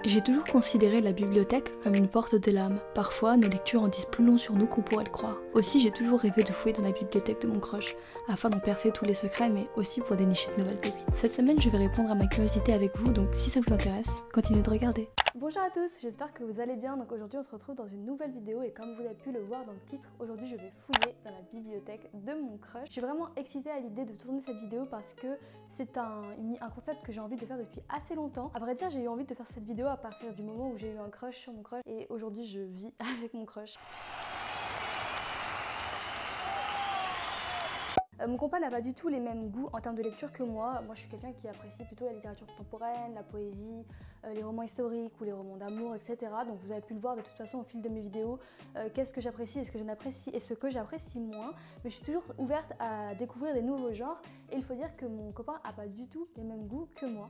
J'ai toujours considéré la bibliothèque comme une porte de l'âme. Parfois, nos lectures en disent plus long sur nous qu'on pourrait le croire. Aussi, j'ai toujours rêvé de fouiller dans la bibliothèque de mon crush, afin d'en percer tous les secrets, mais aussi pour dénicher de nouvelles pépites. Cette semaine, je vais répondre à ma curiosité avec vous, donc si ça vous intéresse, continuez de regarder. Bonjour à tous, j'espère que vous allez bien. Donc aujourd'hui on se retrouve dans une nouvelle vidéo et comme vous avez pu le voir dans le titre, aujourd'hui je vais fouiller dans la bibliothèque de mon crush. Je suis vraiment excitée à l'idée de tourner cette vidéo parce que c'est un concept que j'ai envie de faire depuis assez longtemps. À vrai dire, j'ai eu envie de faire cette vidéo à partir du moment où j'ai eu un crush sur mon crush et aujourd'hui je vis avec mon crush. Mon compas n'a pas du tout les mêmes goûts en termes de lecture que moi. Moi je suis quelqu'un qui apprécie plutôt la littérature contemporaine, la poésie, les romans historiques ou les romans d'amour, etc. Donc vous avez pu le voir de toute façon au fil de mes vidéos, qu'est-ce que j'apprécie et ce que je n'apprécie et ce que j'apprécie moins. Mais je suis toujours ouverte à découvrir des nouveaux genres et il faut dire que mon copain n'a pas du tout les mêmes goûts que moi.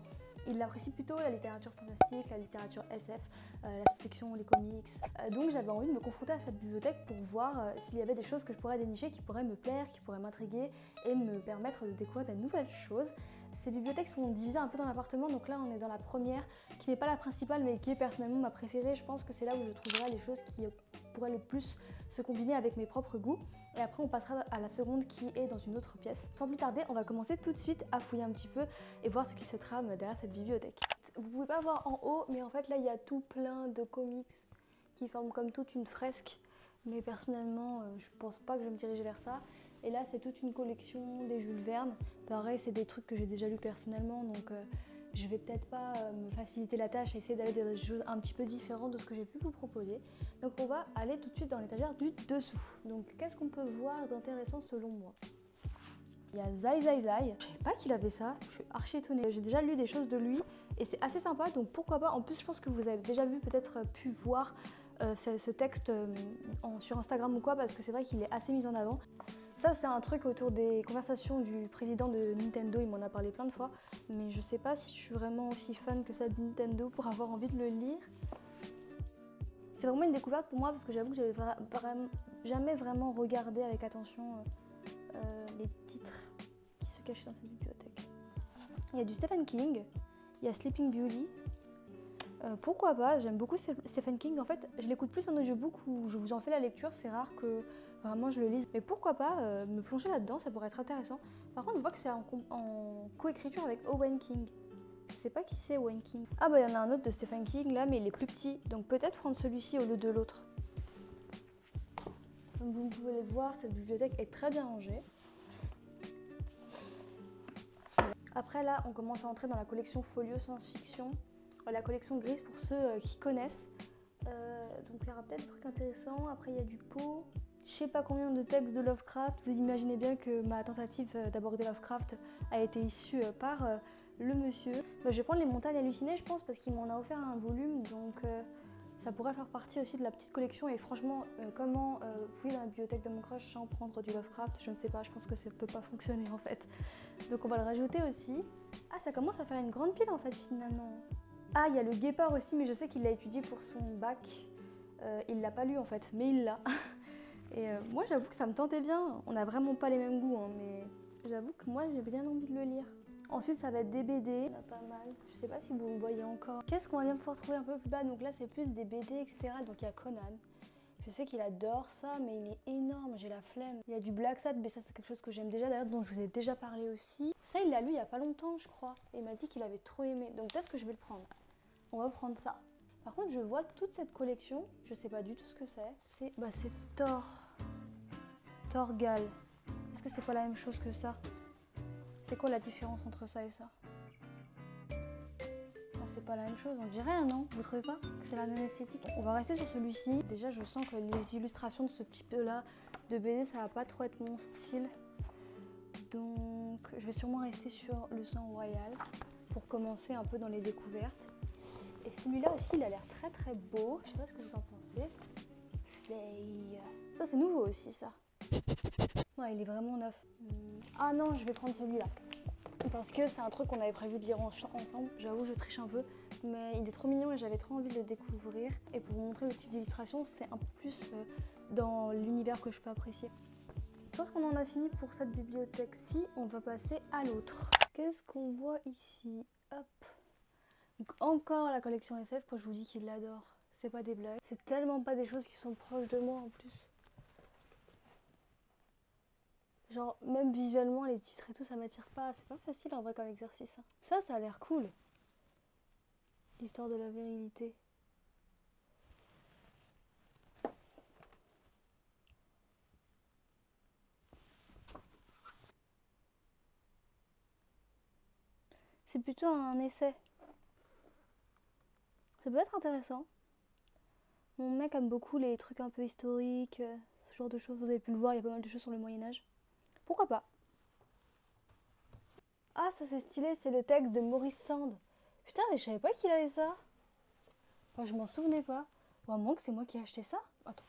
Il apprécie plutôt la littérature fantastique, la littérature SF, la science-fiction, les comics. Donc j'avais envie de me confronter à cette bibliothèque pour voir s'il y avait des choses que je pourrais dénicher qui pourraient me plaire, qui pourraient m'intriguer et me permettre de découvrir de nouvelles choses. Ces bibliothèques sont divisées un peu dans l'appartement, donc là on est dans la première, qui n'est pas la principale mais qui est personnellement ma préférée. Je pense que c'est là où je trouverai les choses qui pourraient le plus se combiner avec mes propres goûts. Et après on passera à la seconde qui est dans une autre pièce. Sans plus tarder, on va commencer tout de suite à fouiller un petit peu et voir ce qui se trame derrière cette bibliothèque. Vous pouvez pas voir en haut, mais en fait là il y a tout plein de comics qui forment comme toute une fresque. Mais personnellement, je pense pas que je vais me diriger vers ça. Et là, c'est toute une collection des Jules Verne. Pareil, c'est des trucs que j'ai déjà lus personnellement, donc je vais peut-être pas me faciliter la tâche et essayer d'aller dans des choses un petit peu différentes de ce que j'ai pu vous proposer. Donc on va aller tout de suite dans l'étagère du dessous. Donc qu'est-ce qu'on peut voir d'intéressant selon moi ? Il y a Zai Zai Zai, je savais pas qu'il avait ça, je suis archi étonnée. J'ai déjà lu des choses de lui et c'est assez sympa, donc pourquoi pas. En plus, je pense que vous avez déjà vu, peut-être pu voir ce texte sur Instagram ou quoi, parce que c'est vrai qu'il est assez mis en avant. Ça, c'est un truc autour des conversations du président de Nintendo, il m'en a parlé plein de fois, mais je sais pas si je suis vraiment aussi fan que ça de Nintendo pour avoir envie de le lire. C'est vraiment une découverte pour moi parce que j'avoue que j'avais jamais vraiment regardé avec attention les titres qui se cachaient dans cette bibliothèque. Il y a du Stephen King, il y a Sleeping Beauty. Pourquoi pas, j'aime beaucoup Stephen King. En fait, je l'écoute plus en audiobook où je vous en fais la lecture, c'est rare que vraiment je le lise. Mais pourquoi pas me plonger là-dedans, ça pourrait être intéressant. Par contre, je vois que c'est en coécriture avec Owen King. Je sais pas qui c'est Owen King. Ah bah il y en a un autre de Stephen King là, mais il est plus petit. Donc peut-être prendre celui-ci au lieu de l'autre. Comme vous pouvez le voir, cette bibliothèque est très bien rangée. Après là, on commence à entrer dans la collection Folio Science-Fiction. La collection grise pour ceux qui connaissent. Donc il y aura peut-être des trucs intéressants. Après il y a du Poe. Je sais pas combien de textes de Lovecraft. Vous imaginez bien que ma tentative d'aborder Lovecraft a été issue par le monsieur. Je vais prendre les montagnes hallucinées je pense parce qu'il m'en a offert un volume. Donc ça pourrait faire partie aussi de la petite collection. Et franchement, comment fouiller dans la bibliothèque de mon crush sans prendre du Lovecraft, je ne sais pas. Je pense que ça peut pas fonctionner en fait. Donc on va le rajouter aussi. Ah, ça commence à faire une grande pile en fait finalement. Ah, il y a le guépard aussi, mais je sais qu'il l'a étudié pour son bac. Il l'a pas lu en fait, mais il l'a. Et moi, j'avoue que ça me tentait bien. On n'a vraiment pas les mêmes goûts, hein, mais j'avoue que moi, j'ai bien envie de le lire. Ensuite, ça va être des BD. Il y en a pas mal. Je sais pas si vous me voyez encore. Qu'est-ce qu'on va bien pouvoir trouver un peu plus bas? Donc là, c'est plus des BD, etc. Donc il y a Conan. Je sais qu'il adore ça, mais il est énorme, j'ai la flemme. Il y a du Black Sad, mais ça c'est quelque chose que j'aime déjà, d'ailleurs, dont je vous ai déjà parlé aussi. Ça, il l'a lu il y a pas longtemps, je crois. Et il m'a dit qu'il avait trop aimé. Donc peut-être que je vais le prendre. On va prendre ça. Par contre, je vois toute cette collection, je sais pas du tout ce que c'est. C'est Thor. Thorgal. Est-ce que c'est pas la même chose que ça? C'est quoi la différence entre ça et ça? C'est pas la même chose, on dirait, non? Vous trouvez pas que c'est la même esthétique? On va rester sur celui-ci. Déjà, je sens que les illustrations de ce type-là de BD, ça va pas trop être mon style. Donc, je vais sûrement rester sur le sang royal pour commencer un peu dans les découvertes. Et celui-là aussi, il a l'air très très beau. Je sais pas ce que vous en pensez. Ça, c'est nouveau aussi, ça. Ouais, il est vraiment neuf. Ah non, je vais prendre celui-là. Parce que c'est un truc qu'on avait prévu de lire ensemble. J'avoue, je triche un peu. Mais il est trop mignon et j'avais trop envie de le découvrir. Et pour vous montrer le type d'illustration, c'est un peu plus dans l'univers que je peux apprécier. Je pense qu'on en a fini pour cette bibliothèque-ci. On va passer à l'autre. Qu'est-ce qu'on voit ici? Hop. Donc encore la collection SF quand je vous dis qu'il l'adore. C'est pas des blagues. C'est tellement pas des choses qui sont proches de moi en plus. Genre même visuellement les titres et tout ça m'attire pas. C'est pas facile en vrai comme exercice. Ça a l'air cool. L'histoire de la virilité. C'est plutôt un essai. Ça peut être intéressant. Mon mec aime beaucoup les trucs un peu historiques, ce genre de choses. Vous avez pu le voir, il y a pas mal de choses sur le Moyen-Âge. Pourquoi pas? Ah, ça c'est stylé, c'est le texte de Maurice Sand. Putain, mais je savais pas qu'il avait ça. Enfin, je m'en souvenais pas. Ou à moins que c'est moi qui ai acheté ça. Attends.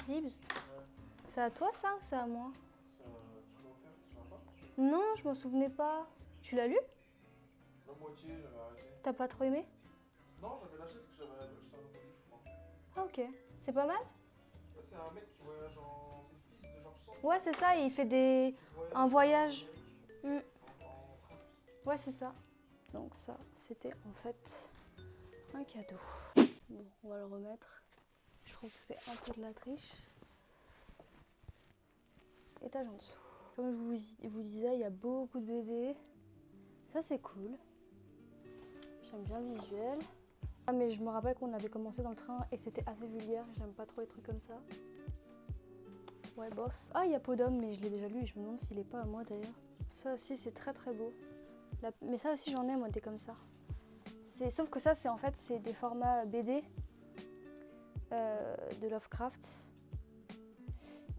Bibs, c'est à toi ça ou c'est à moi? Tu l'as offert, tu l'as pas? Non, je m'en souvenais pas. Tu l'as lu? La moitié, j'avais arrêté. T'as pas trop aimé? Non, j'avais lâché parce que j'avais acheté un autre livre, je crois. Ah ok. C'est pas mal? C'est un mec qui voyage en. C'est le fils de George Sand. Ouais, c'est ça, il fait un voyage. En train. Ouais, c'est ça. Donc ça, c'était en fait un cadeau. Bon, on va le remettre. Je trouve que c'est un peu de la triche. Étage en dessous. Comme je vous disais, il y a beaucoup de BD. Ça, c'est cool. J'aime bien le visuel. Ah, mais je me rappelle qu'on avait commencé dans le train et c'était assez vulgaire. J'aime pas trop les trucs comme ça. Ouais, bof. Ah, il y a Peau d'homme, mais je l'ai déjà lu et je me demande s'il est pas à moi d'ailleurs. Ça aussi, c'est très très beau. Mais ça aussi, j'en ai, moi, des comme ça. Sauf que ça, c'est en fait, c'est des formats BD de Lovecraft.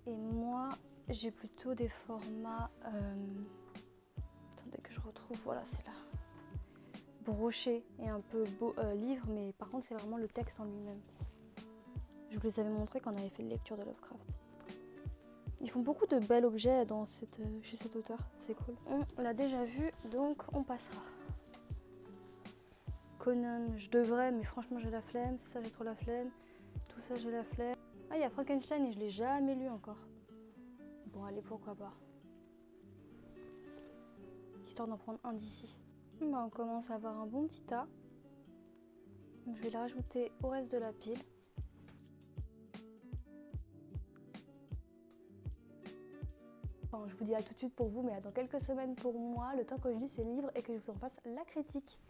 Et moi, j'ai plutôt des formats... Attendez que je retrouve, voilà, c'est là. Broché et un peu beau livre, mais par contre, c'est vraiment le texte en lui-même. Je vous les avais montrés quand on avait fait une lecture de Lovecraft. Ils font beaucoup de bels objets chez cet auteur, c'est cool. On l'a déjà vu, donc on passera. Conan, je devrais, mais franchement j'ai la flemme. Ça, j'ai trop la flemme. Tout ça, j'ai la flemme. Ah, il y a Frankenstein et je l'ai jamais lu encore. Bon, allez, pourquoi pas. Histoire d'en prendre un d'ici. Bah, on commence à avoir un bon petit tas. Donc, je vais le rajouter au reste de la pile. Enfin, je vous dis à tout de suite pour vous, mais dans quelques semaines pour moi, le temps que je lis ces livres et que je vous en fasse la critique.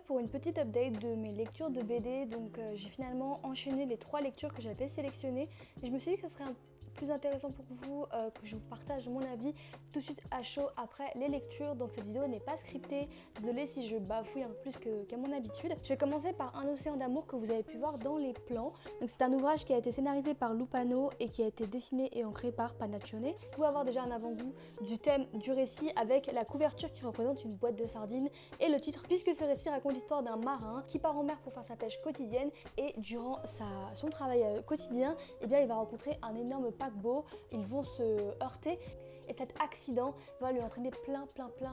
Pour une petite update de mes lectures de BD, donc j'ai finalement enchaîné les 3 lectures que j'avais sélectionnées et je me suis dit que ce serait plus intéressant pour vous que je vous partage mon avis tout de suite à chaud après les lectures. Donc cette vidéo n'est pas scriptée, désolée si je bafouille un peu plus qu'à mon habitude. Je vais commencer par Un océan d'amour que vous avez pu voir dans les plans. Donc c'est un ouvrage qui a été scénarisé par Lupano et qui a été dessiné et ancré par Panaccione. Vous pouvez avoir déjà un avant-goût du thème du récit avec la couverture qui représente une boîte de sardines et le titre, puisque ce récit raconte l'histoire d'un marin qui part en mer pour faire sa pêche quotidienne et durant son travail quotidien, eh bien, il va rencontrer un énorme paquebot, ils vont se heurter et cet accident va lui entraîner plein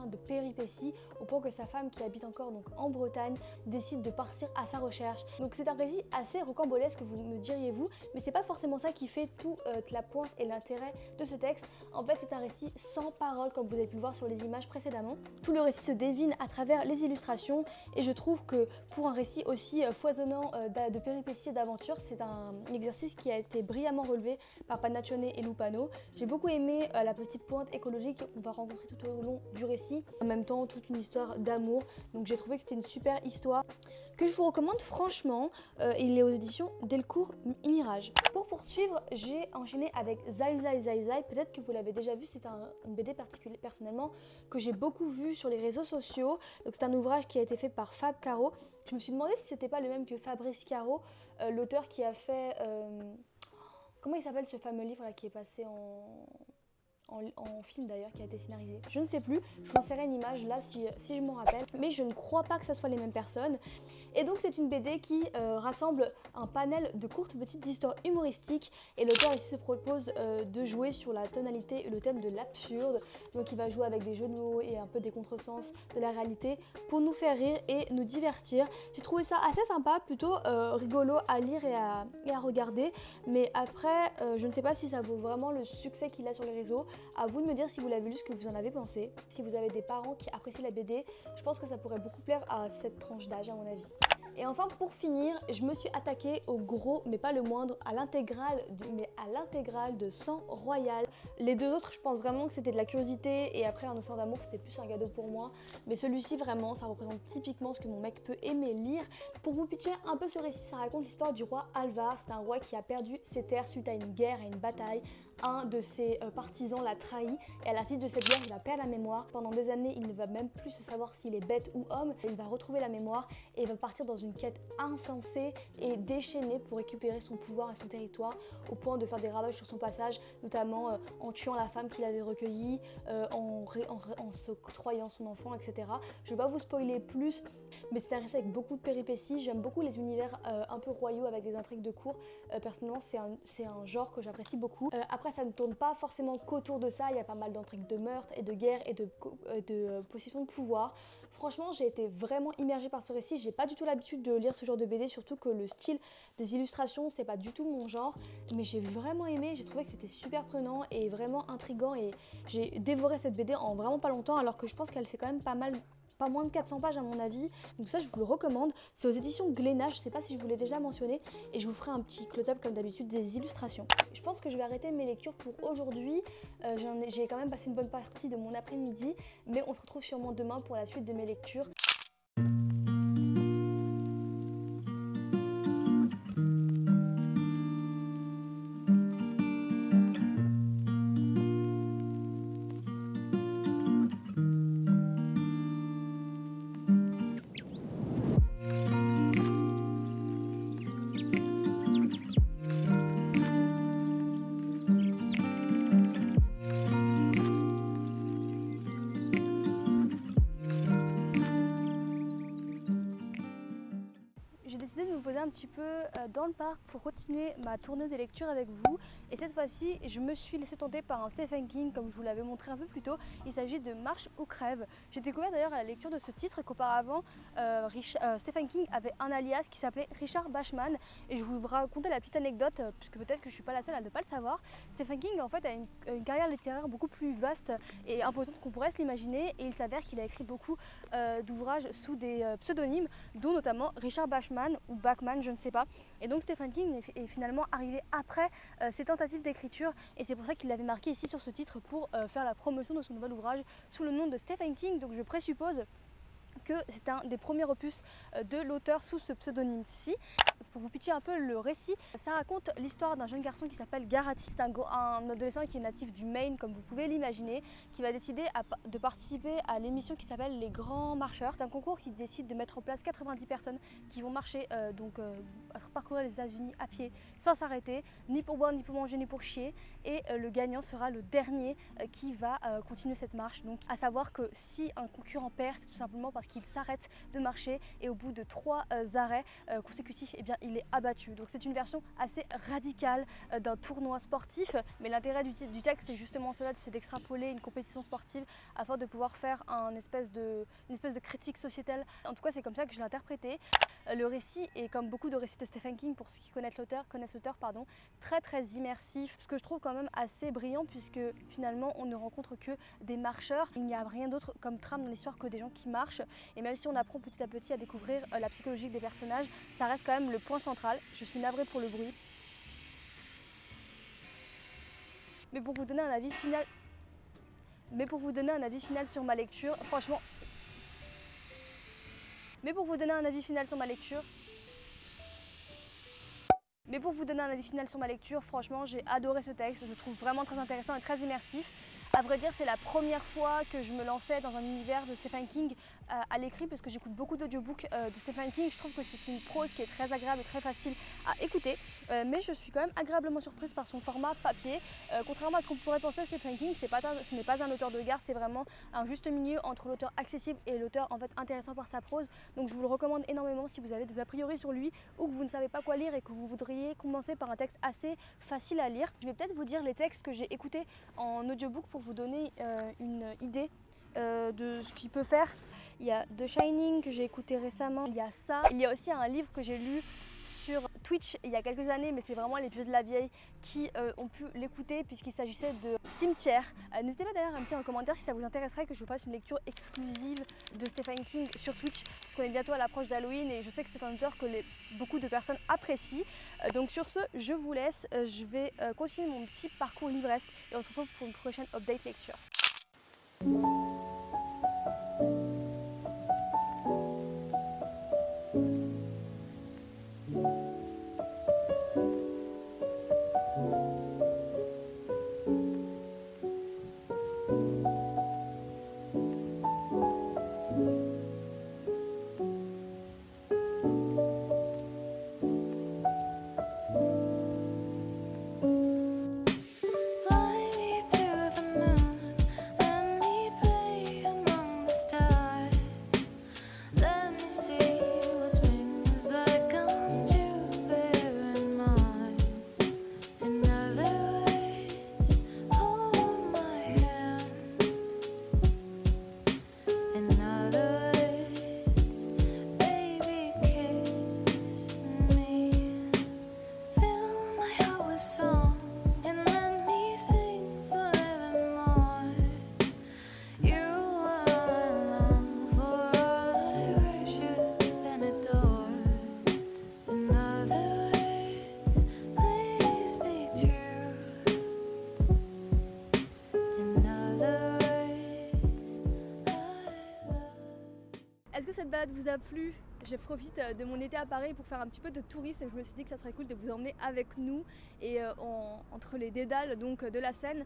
de péripéties au point que sa femme qui habite encore donc en Bretagne décide de partir à sa recherche. Donc c'est un récit assez rocambolesque, vous me diriez-vous, mais c'est pas forcément ça qui fait toute la pointe et l'intérêt de ce texte. En fait, c'est un récit sans parole comme vous avez pu le voir sur les images précédemment. Tout le récit se devine à travers les illustrations et je trouve que pour un récit aussi foisonnant de péripéties et d'aventures, c'est un exercice qui a été brillamment relevé par Panaccione et Lupano. J'ai beaucoup aimé la petite pointe écologique qu'on va rencontrer tout au long du récit. En même temps, toute une histoire d'amour. Donc j'ai trouvé que c'était une super histoire que je vous recommande franchement. Il est aux éditions Delcourt Mirage. Pour poursuivre, j'ai enchaîné avec Zai Zai Zai Zai. Peut-être que vous l'avez déjà vu, c'est une BD particulier personnellement que j'ai beaucoup vu sur les réseaux sociaux. Donc c'est un ouvrage qui a été fait par Fab Caro. Je me suis demandé si c'était pas le même que Fabrice Caro, l'auteur qui a fait... comment il s'appelle ce fameux livre là qui est passé en film d'ailleurs, qui a été scénarisé. Je ne sais plus, je vous insérerai une image là si je m'en rappelle, mais je ne crois pas que ce soit les mêmes personnes. Et donc c'est une BD qui rassemble un panel de courtes petites histoires humoristiques et l'auteur ici se propose de jouer sur la tonalité et le thème de l'absurde. Donc il va jouer avec des jeux de mots et un peu des contresens de la réalité pour nous faire rire et nous divertir. J'ai trouvé ça assez sympa, plutôt rigolo à lire et à regarder, mais après je ne sais pas si ça vaut vraiment le succès qu'il a sur les réseaux. À vous de me dire si vous l'avez lu, ce que vous en avez pensé. Si vous avez des parents qui apprécient la BD, je pense que ça pourrait beaucoup plaire à cette tranche d'âge à mon avis. Et enfin pour finir, je me suis attaquée au gros, mais pas le moindre, à l'intégrale de Sang Royal. Les deux autres, je pense vraiment que c'était de la curiosité et après Un Océan d'amour, c'était plus un cadeau pour moi. Mais celui-ci vraiment, ça représente typiquement ce que mon mec peut aimer lire. Pour vous pitcher un peu ce récit, ça raconte l'histoire du roi Alvar. C'est un roi qui a perdu ses terres suite à une guerre, à une bataille. Un de ses partisans l'a trahi et à la suite de cette guerre, il va perdre la mémoire. Pendant des années, il ne va même plus se savoir s'il est bête ou homme. Il va retrouver la mémoire et il va partir dans une quête insensée et déchaînée pour récupérer son pouvoir et son territoire au point de faire des ravages sur son passage, notamment en tuant la femme qu'il avait recueillie, en s'octroyant son enfant, etc. Je ne vais pas vous spoiler plus, mais c'est un récit avec beaucoup de péripéties. J'aime beaucoup les univers un peu royaux avec des intrigues de cour. Personnellement, c'est un genre que j'apprécie beaucoup. Après, ça ne tourne pas forcément qu'autour de ça. Il y a pas mal d'intrigues de meurtre et de guerre et de possession de pouvoir. Franchement, j'ai été vraiment immergée par ce récit. J'ai pas du tout l'habitude de lire ce genre de BD, surtout que le style des illustrations, c'est pas du tout mon genre. Mais j'ai vraiment aimé, j'ai trouvé que c'était super prenant et vraiment intriguant. Et j'ai dévoré cette BD en vraiment pas longtemps, alors que je pense qu'elle fait quand même pas moins de 400 pages à mon avis, donc ça je vous le recommande. C'est aux éditions Glénat, je sais pas si je vous l'ai déjà mentionné, et je vous ferai un petit close-up comme d'habitude des illustrations. Je pense que je vais arrêter mes lectures pour aujourd'hui. J'ai quand même passé une bonne partie de mon après-midi, mais on se retrouve sûrement demain pour la suite de mes lectures. J'ai décidé de me poser un petit peu dans le parc pour continuer ma tournée des lectures avec vous. Et cette fois-ci, je me suis laissée tenter par un Stephen King, comme je vous l'avais montré un peu plus tôt. Il s'agit de Marche ou crève. J'ai découvert d'ailleurs à la lecture de ce titre qu'auparavant, Stephen King avait un alias qui s'appelait Richard Bachman. Et je vous raconter la petite anecdote, puisque peut-être que je ne suis pas la seule à ne pas le savoir. Stephen King en fait a une carrière littéraire beaucoup plus vaste et imposante qu'on pourrait se l'imaginer. Et il s'avère qu'il a écrit beaucoup d'ouvrages sous des pseudonymes, dont notamment Richard Bachman ou Bachman, je ne sais pas. Et donc Stephen King est finalement arrivé après ses tentatives d'écriture et c'est pour ça qu'il l'avait marqué ici sur ce titre pour faire la promotion de son nouvel ouvrage sous le nom de Stephen King. Donc je présuppose que c'est un des premiers opus de l'auteur sous ce pseudonyme-ci. Pour vous pitcher un peu le récit, ça raconte l'histoire d'un jeune garçon qui s'appelle Garati. C'est un adolescent qui est natif du Maine, comme vous pouvez l'imaginer, qui va décider de participer à l'émission qui s'appelle Les Grands Marcheurs. C'est un concours qui décide de mettre en place 90 personnes qui vont marcher, parcourir les États-Unis à pied sans s'arrêter, ni pour boire, ni pour manger, ni pour chier. Et le gagnant sera le dernier qui va continuer cette marche. Donc à savoir que si un concurrent perd, c'est tout simplement parce qu'il s'arrête de marcher et au bout de 3 arrêts consécutifs, eh bien, il est abattu. Donc c'est une version assez radicale d'un tournoi sportif, mais l'intérêt du texte c'est justement cela, c'est d'extrapoler une compétition sportive afin de pouvoir faire une espèce de critique sociétale. En tout cas c'est comme ça que je l'ai interprété. Le récit est comme beaucoup de récits de Stephen King, pour ceux qui connaissent l'auteur, très très immersif, ce que je trouve quand même assez brillant puisque finalement on ne rencontre que des marcheurs. Il n'y a rien d'autre comme trame dans l'histoire que des gens qui marchent, et même si on apprend petit à petit à découvrir la psychologie des personnages, ça reste quand même le point central. Je suis navrée pour le bruit. Mais pour vous donner un avis final, sur ma lecture, franchement, franchement, j'ai adoré ce texte. Je le trouve vraiment très intéressant et très immersif. À vrai dire, c'est la première fois que je me lançais dans un univers de Stephen King à l'écrit, parce que j'écoute beaucoup d'audiobooks de Stephen King. Je trouve que c'est une prose qui est très agréable et très facile à écouter, mais je suis quand même agréablement surprise par son format papier. Contrairement à ce qu'on pourrait penser, Stephen King, ce n'est pas un auteur de gare, c'est vraiment un juste milieu entre l'auteur accessible et l'auteur en fait intéressant par sa prose. Donc je vous le recommande énormément si vous avez des a priori sur lui ou que vous ne savez pas quoi lire et que vous voudriez commencer par un texte assez facile à lire. Je vais peut-être vous dire les textes que j'ai écoutés en audiobook pour vous donner une idée de ce qu'il peut faire. Il y a The Shining que j'ai écouté récemment, il y a ça. Il y a aussi un livre que j'ai lu sur Twitch il y a quelques années, mais c'est vraiment les vieux de la vieille qui ont pu l'écouter puisqu'il s'agissait de Cimetière. N'hésitez pas d'ailleurs à me dire en commentaire si ça vous intéresserait que je vous fasse une lecture exclusive de Stephen King sur Twitch, parce qu'on est bientôt à l'approche d'Halloween et je sais que c'est un auteur que beaucoup de personnes apprécient. Donc sur ce, je vous laisse, je vais continuer mon petit parcours livresque et on se retrouve pour une prochaine update lecture. Est-ce que cette balade vous a plu? Je profite de mon été à Paris pour faire un petit peu de tourisme et je me suis dit que ça serait cool de vous emmener avec nous et entre les dédales donc, de la Seine,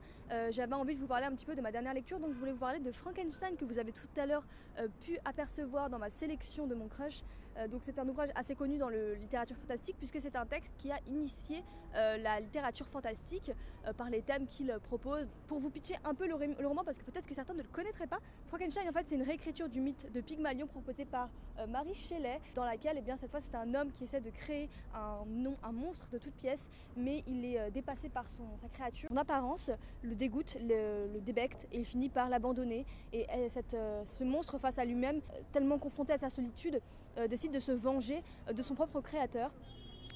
j'avais envie de vous parler un petit peu de ma dernière lecture, donc je voulais vous parler de Frankenstein que vous avez tout à l'heure pu apercevoir dans ma sélection de mon crush. Donc c'est un ouvrage assez connu dans la littérature fantastique puisque c'est un texte qui a initié la littérature fantastique par les thèmes qu'il propose. Pour vous pitcher un peu le roman, parce que peut-être que certains ne le connaîtraient pas, Frankenstein en fait c'est une réécriture du mythe de Pygmalion proposé par Mary Shelley, dans laquelle cette fois c'est un homme qui essaie de créer un monstre de toutes pièces, mais il est dépassé par sa créature. En apparence, le dégoûte, le débecte et il finit par l'abandonner. Et ce monstre face à lui-même, tellement confronté à sa solitude, décide de se venger de son propre créateur.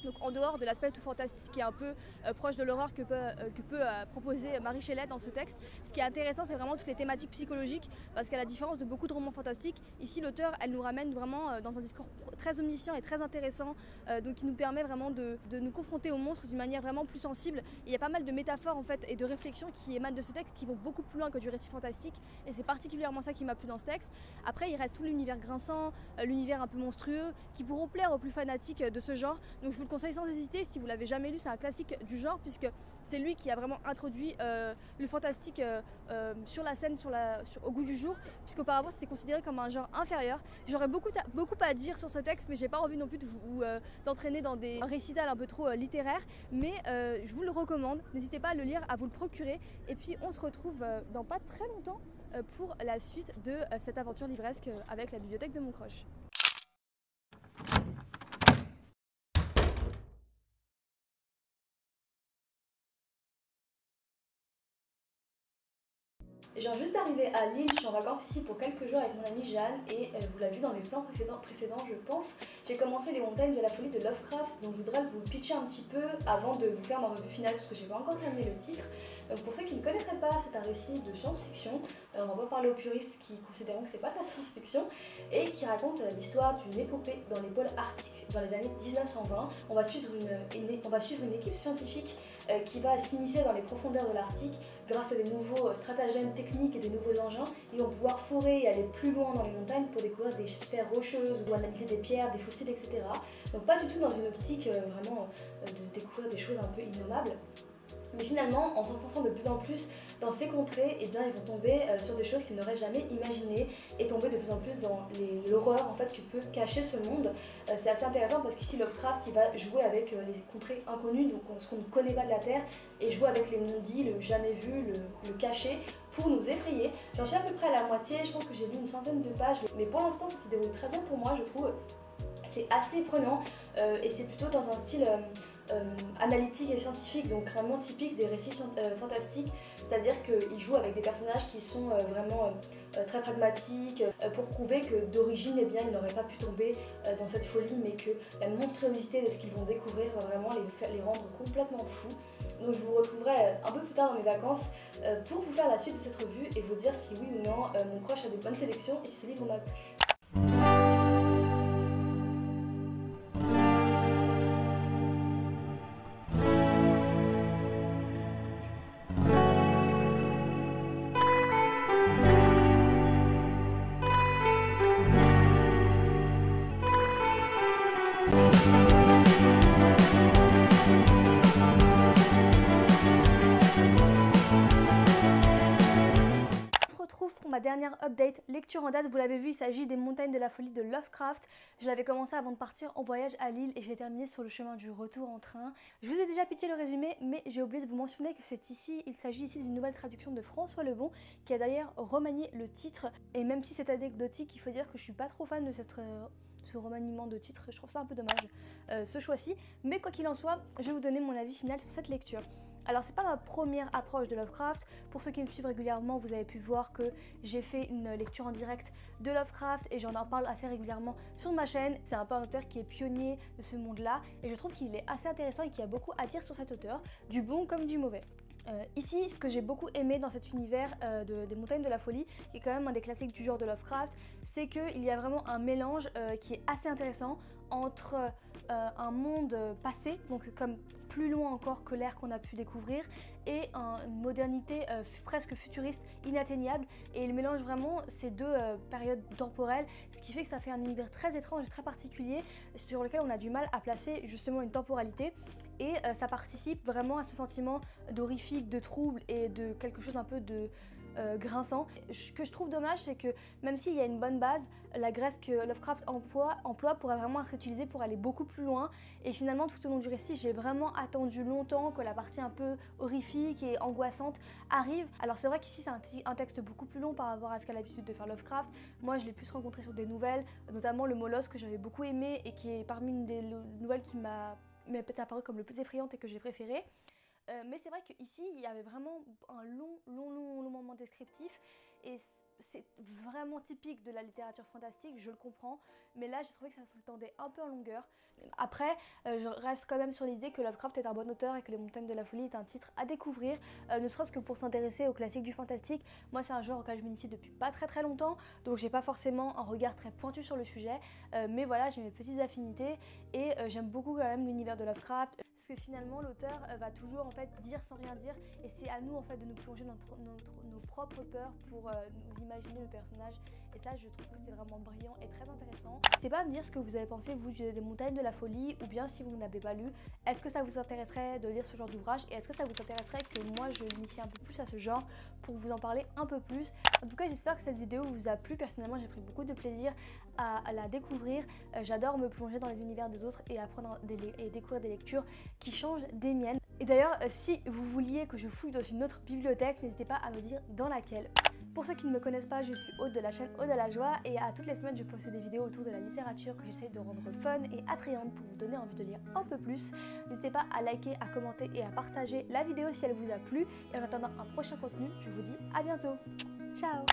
Donc en dehors de l'aspect tout fantastique qui est un peu proche de l'horreur que peut proposer Mary Shelley dans ce texte, ce qui est intéressant c'est vraiment toutes les thématiques psychologiques, parce qu'à la différence de beaucoup de romans fantastiques, ici l'auteur elle nous ramène vraiment dans un discours très omniscient et très intéressant, donc qui nous permet vraiment de nous confronter au monstre d'une manière vraiment plus sensible. Et il y a pas mal de métaphores en fait et de réflexions qui émanent de ce texte qui vont beaucoup plus loin que du récit fantastique, et c'est particulièrement ça qui m'a plu dans ce texte. Après il reste tout l'univers grinçant, l'univers un peu monstrueux qui pourront plaire aux plus fanatiques de ce genre, donc je vous le conseille sans hésiter. Si vous l'avez jamais lu, c'est un classique du genre puisque c'est lui qui a vraiment introduit le fantastique sur la scène, au goût du jour, puisqu'auparavant c'était considéré comme un genre inférieur. J'aurais beaucoup à dire sur ce texte, mais j'ai pas envie non plus de vous entraîner dans des récitals un peu trop littéraires, mais je vous le recommande. N'hésitez pas à le lire, à vous le procurer, et puis on se retrouve dans pas très longtemps pour la suite de cette aventure livresque avec la bibliothèque de mon crush. Je viens juste d'arriver à Lille, je suis en vacances ici pour quelques jours avec mon amie Jeanne et vous l'avez vu dans mes plans précédents je pense. J'ai commencé Les Montagnes de la Folie de Lovecraft, donc je voudrais vous pitcher un petit peu avant de vous faire ma revue finale parce que j'ai pas encore terminé le titre. Donc pour ceux qui ne connaîtraient pas, c'est un récit de science-fiction, on va pas parler aux puristes qui considèrent que c'est pas de la science-fiction, et qui raconte l'histoire d'une épopée dans les pôles arctiques dans les années 1920. On va suivre une équipe scientifique qui va s'initier dans les profondeurs de l'Arctique grâce à des nouveaux stratagèmes techniques et des nouveaux engins. Ils vont pouvoir forer et aller plus loin dans les montagnes pour découvrir des sphères rocheuses ou analyser des pierres, des fossiles, etc. Donc pas du tout dans une optique vraiment de découvrir des choses un peu innommables. Mais finalement, en s'enfonçant de plus en plus dans ces contrées, eh bien, ils vont tomber sur des choses qu'ils n'auraient jamais imaginées et tomber de plus en plus dans l'horreur en fait, que peut cacher ce monde. C'est assez intéressant parce qu'ici Lovecraft il va jouer avec les contrées inconnues, donc ce qu'on ne connaît pas de la Terre, et jouer avec les non-dits, le jamais vu, le caché, pour nous effrayer. J'en suis à peu près à la moitié, je pense que j'ai lu une centaine de pages, mais pour l'instant ça se déroule très bien pour moi, je trouve. C'est assez prenant et c'est plutôt dans un style analytique et scientifique, donc vraiment typique des récits fantastiques, c'est-à-dire qu'il joue avec des personnages qui sont vraiment très pragmatiques pour prouver que d'origine eh bien, ils n'auraient pas pu tomber dans cette folie, mais que la monstruosité de ce qu'ils vont découvrir va vraiment les rendre complètement fous. Donc je vous retrouverai un peu plus tard dans mes vacances pour vous faire la suite de cette revue et vous dire si oui ou non mon crush a des bonnes sélections et si ce livre m'a plu. Pour ma dernière update lecture en date, vous l'avez vu, il s'agit des Montagnes de la Folie de Lovecraft. Je l'avais commencé avant de partir en voyage à Lille et je l'ai terminé sur le chemin du retour en train. Je vous ai déjà pitché le résumé, mais j'ai oublié de vous mentionner que il s'agit ici d'une nouvelle traduction de François Lebon, qui a d'ailleurs remanié le titre. Et même si c'est anecdotique, il faut dire que je suis pas trop fan de ce remaniement de titre, je trouve ça un peu dommage ce choix-ci, mais quoi qu'il en soit, je vais vous donner mon avis final sur cette lecture. Alors c'est pas ma première approche de Lovecraft, pour ceux qui me suivent régulièrement vous avez pu voir que j'ai fait une lecture en direct de Lovecraft et j'en parle assez régulièrement sur ma chaîne. C'est un peu un auteur qui est pionnier de ce monde là et je trouve qu'il est assez intéressant et qu'il y a beaucoup à dire sur cet auteur, du bon comme du mauvais. Ici, ce que j'ai beaucoup aimé dans cet univers des Montagnes de la Folie, qui est quand même un des classiques du genre de Lovecraft, c'est qu'il y a vraiment un mélange qui est assez intéressant entre un monde passé, donc comme plus loin encore que l'ère qu'on a pu découvrir, et une modernité presque futuriste, inatteignable, et il mélange vraiment ces deux périodes temporelles, ce qui fait que ça fait un univers très étrange et très particulier, sur lequel on a du mal à placer justement une temporalité, et ça participe vraiment à ce sentiment d'horrifique, de trouble et de quelque chose un peu de grinçant. Ce que je trouve dommage, c'est que même s'il y a une bonne base, la graisse que Lovecraft emploie pourrait vraiment être utilisée pour aller beaucoup plus loin, et finalement tout au long du récit j'ai vraiment attendu longtemps que la partie un peu horrifique et angoissante arrive. Alors c'est vrai qu'ici c'est un texte beaucoup plus long par rapport à ce qu'a l'habitude de faire Lovecraft. Moi je l'ai plus rencontré sur des nouvelles, notamment le Molosse que j'avais beaucoup aimé et qui est parmi une des nouvelles qui m'est peut-être apparu comme le plus effrayante et que j'ai préféré. Mais c'est vrai qu'ici il y avait vraiment un long moment descriptif et c'est vraiment typique de la littérature fantastique, je le comprends, mais là j'ai trouvé que ça s'étendait un peu en longueur. Après, je reste quand même sur l'idée que Lovecraft est un bon auteur et que Les Montagnes de la Folie est un titre à découvrir, ne serait-ce que pour s'intéresser aux classiques du fantastique. Moi c'est un genre auquel je m'initie depuis pas très longtemps, donc j'ai pas forcément un regard très pointu sur le sujet, mais voilà, j'ai mes petites affinités et j'aime beaucoup quand même l'univers de Lovecraft, parce que finalement l'auteur va toujours en fait dire sans rien dire, et c'est à nous en fait de nous plonger dans nos propres peurs pour nous imaginer le personnage, et ça je trouve que c'est vraiment brillant et très intéressant. N'hésitez pas à me dire ce que vous avez pensé vous des Montagnes de la Folie, ou bien si vous n'avez pas lu, est-ce que ça vous intéresserait de lire ce genre d'ouvrage, et est-ce que ça vous intéresserait que moi je m'initie un peu plus à ce genre pour vous en parler un peu plus. En tout cas j'espère que cette vidéo vous a plu. Personnellement j'ai pris beaucoup de plaisir à la découvrir, j'adore me plonger dans les univers des autres et apprendre et découvrir des lectures qui changent des miennes. Et d'ailleurs si vous vouliez que je fouille dans une autre bibliothèque, n'hésitez pas à me dire dans laquelle. Pour ceux qui ne me connaissent pas, je suis Aude de la chaîne Aude à la joie, et à toutes les semaines je poste des vidéos autour de la littérature que j'essaie de rendre fun et attrayante pour vous donner envie de lire un peu plus. N'hésitez pas à liker, à commenter et à partager la vidéo si elle vous a plu, et en attendant un prochain contenu, je vous dis à bientôt. Ciao.